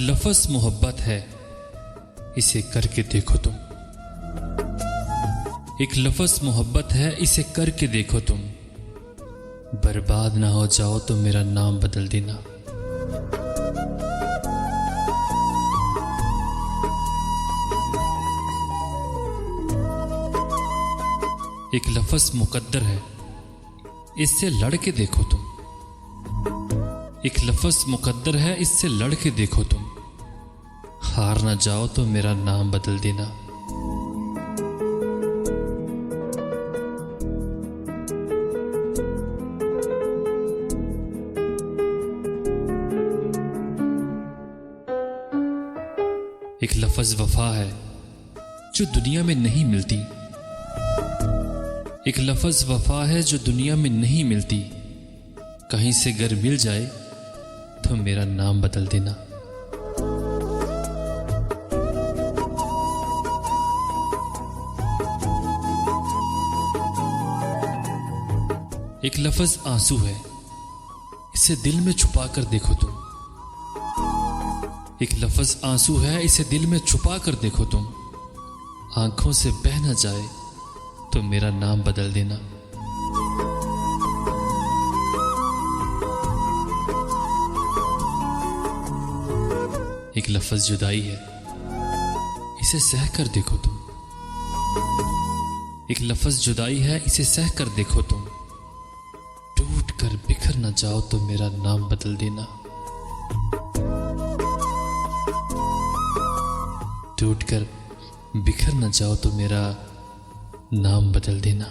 लफ्ज़ मोहब्बत है, इसे करके देखो तुम। एक लफ्ज़ मोहब्बत है, इसे करके देखो तुम। बर्बाद ना हो जाओ तो मेरा नाम बदल देना। एक लफ्ज़ मुकद्दर है, इससे लड़ के देखो तुम। एक लफ्ज़ मुकद्दर है, इससे लड़ के देखो तुम। हार ना जाओ तो मेरा नाम बदल देना। एक लफ्ज़ वफा है जो दुनिया में नहीं मिलती। एक लफ्ज़ वफा है जो दुनिया में नहीं मिलती। कहीं से अगर मिल जाए तो मेरा नाम बदल देना। एक लफ्ज़ आंसू है, इसे दिल में छुपा कर देखो तुम। एक लफ्ज़ आंसू है, इसे दिल में छुपा कर देखो तुम। आंखों से बह न जाए तो मेरा नाम बदल देना। एक लफ्ज़ जुदाई है, इसे सह कर देखो तुम। एक लफ्ज़ जुदाई है, इसे सह कर देखो तुम। टूट कर बिखर न जाओ तो मेरा नाम बदल देना। टूट कर बिखर न जाओ तो मेरा नाम बदल देना।